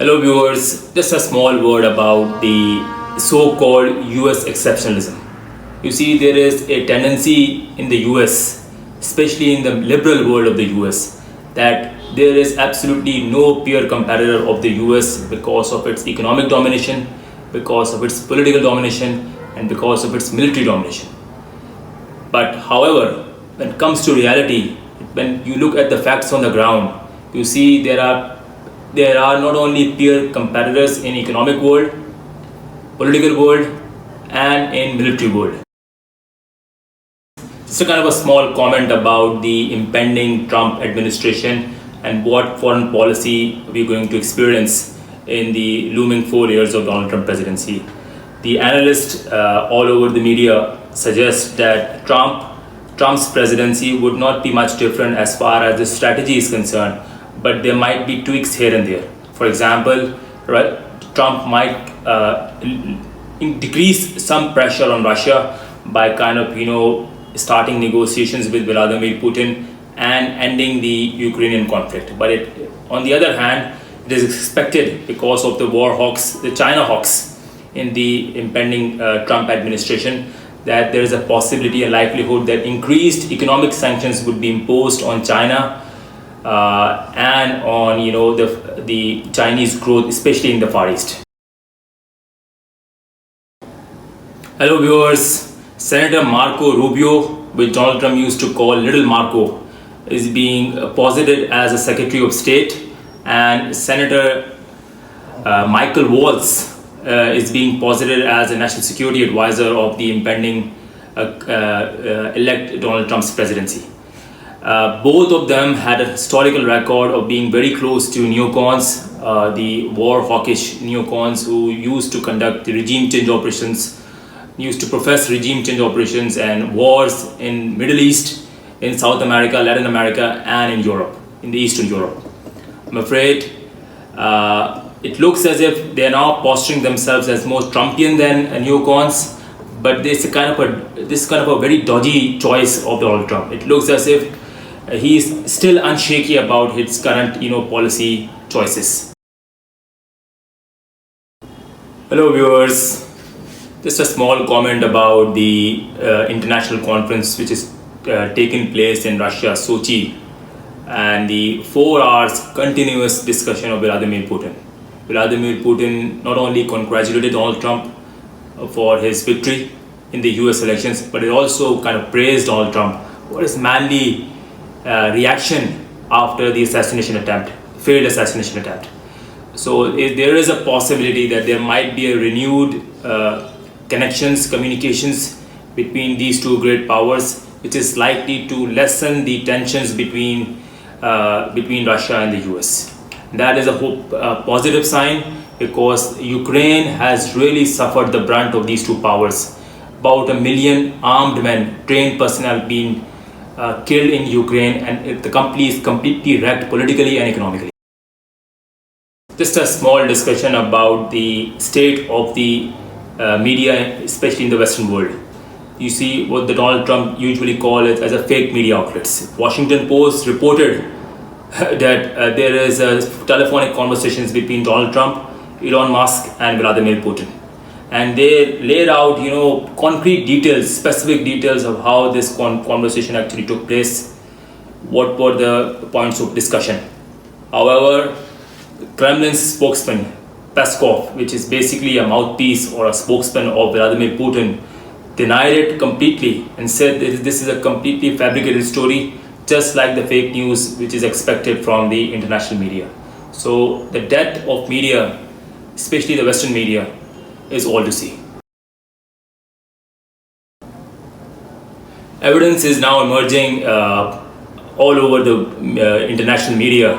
Hello viewers, just a small word about the so-called US exceptionalism. You see, there is a tendency in the US, especially in the liberal world of the US, that there is absolutely no peer competitor of the US because of its economic domination, because of its political domination, and because of its military domination. But however, when it comes to reality, when you look at the facts on the ground, you see there are not only peer competitors in economic world, political world, and in military world. Just a kind of a small comment about the impending Trump administration and what foreign policy we're going to experience in the looming 4 years of Donald Trump presidency. The analysts all over the media suggest that Trump's presidency would not be much different as far as the strategy is concerned, but there might be tweaks here and there. For example, Trump might decrease some pressure on Russia by starting negotiations with Vladimir Putin and ending the Ukrainian conflict. But on the other hand, it is expected, because of the war hawks, the China hawks in the impending Trump administration, that there is a possibility, a likelihood that increased economic sanctions would be imposed on China and on the Chinese growth, especially in the Far East. Hello viewers. Senator Marco Rubio, which Donald Trump used to call Little Marco, is being posited as a Secretary of State, and Senator Michael Waltz is being posited as a National Security Advisor of the impending elect Donald Trump's presidency. Both of them had a historical record of being very close to neocons, the war hawkish neocons who used to conduct the regime change operations, used to profess regime change operations and wars in Middle East, in South America, Latin America, and in Europe, in the Eastern Europe. I'm afraid it looks as if they are now posturing themselves as more Trumpian than neocons, but this is kind of a very dodgy choice of Donald Trump. It looks as if he is still unshaky about his current policy choices. Hello viewers. Just a small comment about the international conference which is taking place in Russia, Sochi, and the 4 hours continuous discussion of Vladimir Putin. Vladimir Putin not only congratulated Donald Trump for his victory in the US elections, but he also kind of praised Donald Trump for his manly reaction after the failed assassination attempt. So there is a possibility that there might be a renewed communications between these two great powers, which is likely to lessen the tensions between Russia and the US. That is a positive sign, because Ukraine has really suffered the brunt of these two powers. About 1 million armed men, trained personnel being killed in Ukraine, and the country is completely wrecked politically and economically. Just a small discussion about the state of the media, especially in the Western world. You see what the Donald Trump usually call it as a fake media outlets. Washington Post reported that there is a telephonic conversations between Donald Trump, Elon Musk, and Vladimir Putin, and they laid out concrete details, specific details of how this conversation actually took place, what were the points of discussion. However, Kremlin's spokesman Peskov, which is basically a mouthpiece or a spokesman of Vladimir Putin, denied it completely and said that this is a completely fabricated story, just like the fake news which is expected from the international media. So the death of media, especially the Western media, is all to see. Evidence is now emerging all over the international media.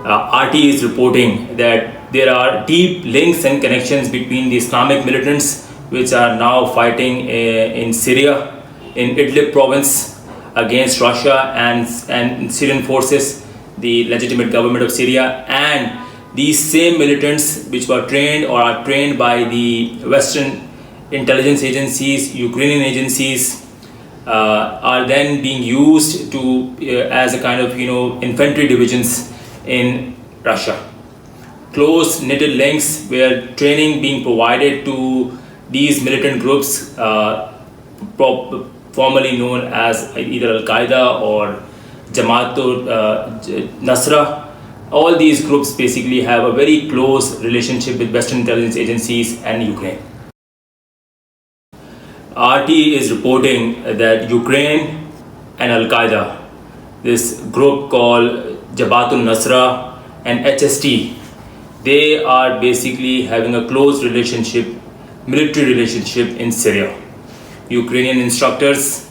RT is reporting that there are deep links and connections between the Islamic militants which are now fighting in Syria, in Idlib province, against Russia and Syrian forces, the legitimate government of Syria, and these same militants which were trained or are trained by the Western intelligence agencies, Ukrainian agencies, are then being used to as a kind of infantry divisions in Russia. close knitted links where training being provided to these militant groups, formerly known as either Al-QAEDA or Nasra. All these groups basically have a very close relationship with Western intelligence agencies and Ukraine. RT is reporting that Ukraine and Al-QAEDA, this group called Jabhatul Nusra and HST, they are basically having a close relationship, military relationship in Syria. Ukrainian instructors,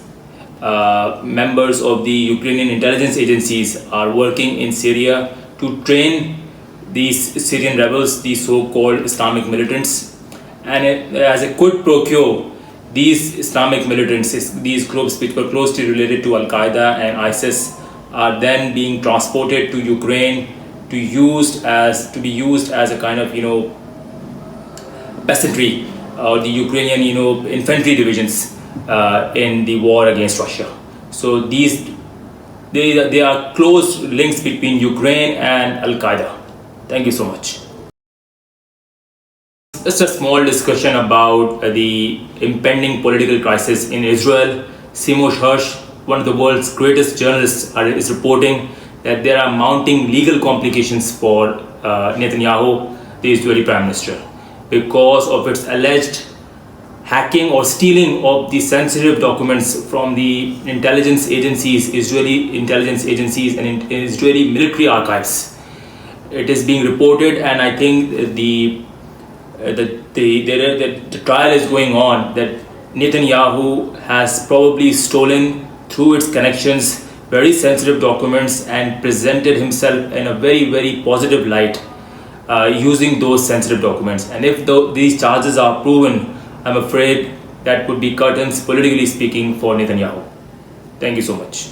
members of the Ukrainian intelligence agencies are working in Syria to train these Syrian rebels, these so-called Islamic militants. And as a quid pro quo, these Islamic militants, these groups which were closely related to Al-QAEDA and ISIS, are then being transported to Ukraine to be used as a kind of peasantry or the Ukrainian infantry divisions in the war against Russia. So they are close links between Ukraine and Al-QAEDA. Thank you so much. Just a small discussion about the impending political crisis in Israel. Seymour Hersh, one of the world's greatest journalists, is reporting that there are mounting legal complications for Netanyahu, the Israeli Prime Minister, because of its alleged hacking or stealing of the sensitive documents from the intelligence agencies, Israeli intelligence agencies and Israeli military archives. It is being reported, and I think the trial is going on, that Netanyahu has probably stolen through its connections very sensitive documents and presented himself in a very, very positive light using those sensitive documents. And if these charges are proven, I'm afraid that would be curtains, politically speaking, for Netanyahu. Thank you so much.